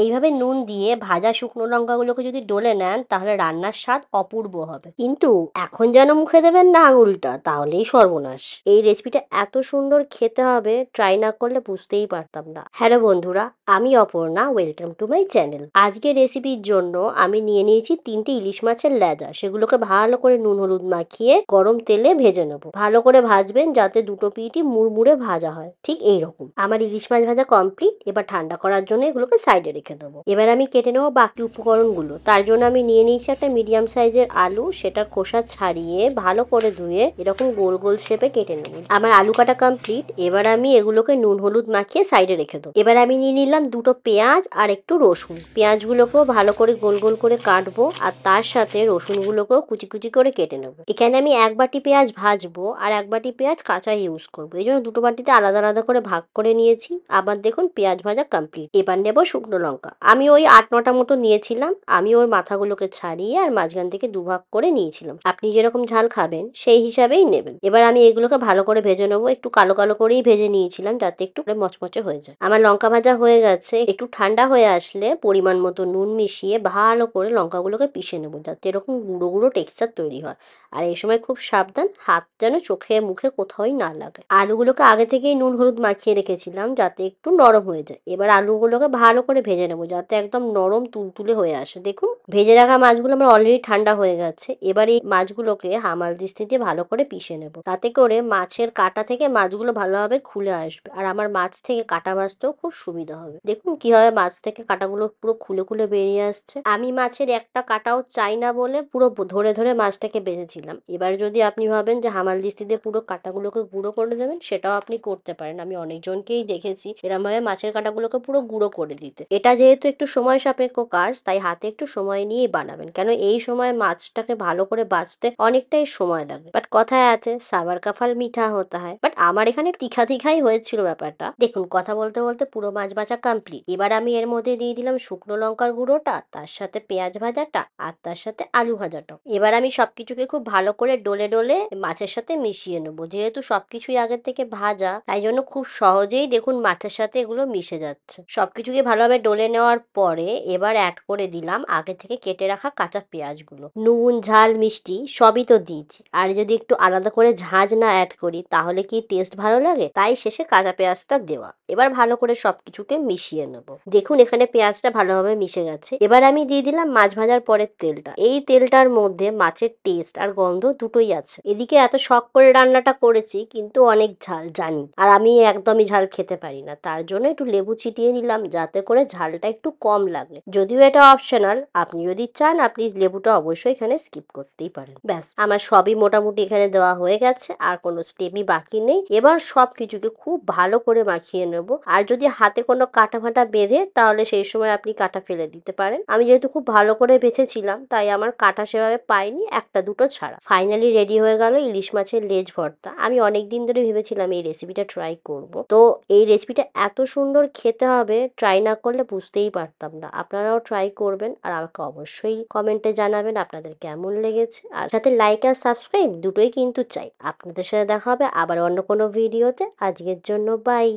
এইভাবে নুন দিয়ে ভাজা শুকনো লঙ্কাগুলোকে যদি ডলে নেন তাহলে রান্নার স্বাদ অপূর্ব হবে। কিন্তু এখন যেন মুখে দেবেন না আঙুলটা, তাহলেই সর্বনাশ। এই রেসিপিটা এত সুন্দর খেতে হবে, ট্রাই না করলে বুঝতেই পারতাম না। হ্যালো বন্ধুরা, আমি Aparna, welcome to my channel. আজকে রেসিপির জন্য আমি নিয়ে নিয়েছি 3টে ইলিশ মাছের লেজা। সেগুলোকে ভালো করে নুন হলুদ মাখিয়ে গরম তেলে ভেজে নেবো। ভালো করে ভাজবেন যাতে দুটো পিঠই মুড়মুড়ে ভাজা হয়, ঠিক এইরকম। আমার ইলিশ মাছ ভাজা কমপ্লিট। এবার ঠান্ডা করার জন্য এগুলোকে সাইডে রেখে দেবো। এবার আমি কেটে নেবো বাকি উপকরণগুলো। তার জন্য আমি নিয়ে নিয়েছি একটা মিডিয়াম সাইজের আলু। সেটার খোসা ছাড়িয়ে ভালো করে ধুয়ে এরকম গোল গোল শেপে কেটে নেবো। আমার আলু কাটা কমপ্লিট। এবার আমি এগুলোকে নুন হলুদ মাখিয়ে সাইডে রেখে দেবো। এবার আমি নিয়ে নিলাম দুটো পেঁয়াজ আর একটু রসুন। পেঁয়াজগুলোকেও ভালো করে গোল গোল করে কাটবো, আর তার সাথে রসুনগুলোকেও কুচি কুচি করে কেটে নেবো। এখানে আমি 1 বাটি পেঁয়াজ ভাজবো আর 1 বাটি পেঁয়াজ কাঁচা ইউজ করবো। এই জন্য দুটো বাটিতে আলাদা আলাদা করে ভাগ করে নিয়েছি। আবার দেখুন পেঁয়াজ ভাজা কমপ্লিট। এবার নেবো শুকনো লঙ্কা। আমি ওই 8-9টা মতো নিয়েছিলাম। আমি ওর মাথাগুলোকে ছাড়িয়ে আর মাঝখান থেকে দুভাগ করে নিয়েছিলাম। আপনি যেরকম ঝাল খাবেন সেই হিসাবেই নেবেন। এবার আমি এগুলোকে ভালো করে ভেজে নেবো। একটু কালো কালো করেই ভেজে নিয়েছিলাম যাতে একটু মচমচে হয়ে যায়। আমার লঙ্কা ভাজা হয়ে গেছে। একটু ঠান্ডা হয়ে আসলে পরিমাণ মতো নুন মিশিয়ে ভালো করে লঙ্কাগুলোকে পিষে নেবো, যাতে এরকম গুঁড়ো গুঁড়ো টেক্সচার তৈরি হয়। আর এই সময় খুব সাবধান, হাত যেন চোখে মুখে কোথাওই না লাগে। আলুগুলোকে আগে থেকেই নুন হলুদ মাখিয়ে রেখেছিলাম যাতে একটু নরম হয়ে যায়। এবার আলুগুলোকে ভালো করে ভেজে নেবো যাতে একদম নরম তুলতুলে হয়ে আসে। দেখুন ভেজে রাখা মাছগুলো আমার অলরেডি ঠান্ডা হয়ে গেছে। এবার এই মাছগুলোকে হামাল দিস্তি দিয়ে ভালো করে পিষে নেবো। তাতে করে মাছের কাঁটা থেকে মাছগুলো ভালোভাবে খুলে আসবে, আর আমার মাছ থেকে কাঁটা ভাজতেও খুব সুবিধা হবে। দেখুন কিভাবে মাছ থেকে কাঁটাগুলো পুরো খুলে খুলে বেরিয়ে আসছে। আমি মাছের একটা কাঁটাও চাই না বলে পুরো ধরে ধরে মাছটাকে বেঁধেছিলাম। এবার যদি আপনি ভাবেন যে হামাল দিস্তি দিয়ে পুরো কাঁটাগুলোকে গুঁড়ো করে দেবেন, সেটাও আপনি করতে পারেন। আমি অনেকজনকেই দেখেছি এরম ভাবে মাছের কাঁটাগুলোকে পুরো গুঁড়ো করে দিতে। এটা যেহেতু একটু সময় সাপেক্ষ কাজ, তাই হাতে একটু সময় নিয়েই বানাবেন, কেন এই সময় মাছটাকে ভালো করে বাছতে অনেকটাই সময় লাগে। বাট কথায় আছে সাবার কা ফল মিঠা হতা হয়। বাট আমার এখানে তিখা তিখাই হয়েছিল ব্যাপারটা। দেখুন কথা বলতে বলতে পুরো মাছ ভাজা কমপ্লিট। এবার আমি এর মধ্যে দিয়ে দিলাম শুকনো লঙ্কার গুঁড়োটা, তার সাথে পেঁয়াজ ভাজাটা, আর তার সাথে আলু ভাজাটা। এবার আমি সবকিছুকে খুব ভালো করে ডলে ডলে মাছের সাথে মিশিয়ে নেবো। যেহেতু সবকিছুই আগের থেকে ভাজা, তাই জন্য খুব সহজেই দেখুন মাছের সাথে এগুলো মিশে যাচ্ছে। সবকিছুকে ভালোভাবে ডলে নেওয়ার পরে এবার অ্যাড করে দিলাম আগে থেকে কেটে রাখা কাঁচা পেঁয়াজগুলো। নুন ঝাল মিষ্টি সবই তো দিয়েছি, আর যদি একটু আলাদা করে ঝাঁঝ না অ্যাড করি তাহলে কি টেস্ট ভালো লাগে? তাই শেষে কাঁচা পেঁয়াজটা দেওয়া। এবার ভালো করে সবকিছুকে মিশিয়ে নেবো। দেখুন এখানে পেঁয়াজটা ভালোভাবে মিশে গেছে। এবার আমি দিয়ে দিলাম মাছ ভাজার পরের তেলটা। এই তেলটার মধ্যে মাছের টেস্ট আর গন্ধ দুটোই আছে। এদিকে এত শখ করে রান্নাটা করেছি, কিন্তু অনেক ঝাল জানি, আর আমি একদমই ঝাল খেতে পারি না। তার জন্য একটু লেবু ছিটিয়ে নিলাম যাতে করে ঝালটা একটু কম লাগে। যদিও এটা অপশনাল, আপনি যদি চান আপনি লেবুটা অবশ্যই এখানে স্কিপ করতেই পারেন। ব্যাস আমার সবই মোটামুটি এখানে দেওয়া হয়ে গেছে, আর কোনো স্টেপই বাকি নেই। এবার সব কিছুকে খুব ভালো করে মাখিয়ে নেব। আর যদি হাতে কোনো কাটা ফাটা বেঁধে, তাহলে সেই সময় আপনি কাটা ফেলে দিতে পারেন। আমি যেহেতু খুব ভালো করে বেঁধেছিলাম, তাই আমার কাটা সেভাবে পাইনি, একটা দুটো ছাড়া। ফাইনালি রেডি হয়ে গেল ইলিশ মাছের লেজ ভর্তা। আমি অনেক দিন ধরে ভেবেছিলাম এই রেসিপিটা ট্রাই করব। তো এই রেসিপিটা এত সুন্দর খেতে হবে, ট্রাই না করলে বুঝতেই পারতাম না। আপনারাও ট্রাই করবেন, আর আমাকে অবশ্যই কমেন্টে জানাবেন আপনাদের কেমন লেগেছে। আর সাথে লাইক আর সাবস্ক্রাইব দুটোই কিন্তু চাই। আপনাদের সাথে দেখা হবে আবার অন্য কোনো ভিডিওতে। আজকের জন্য বাই।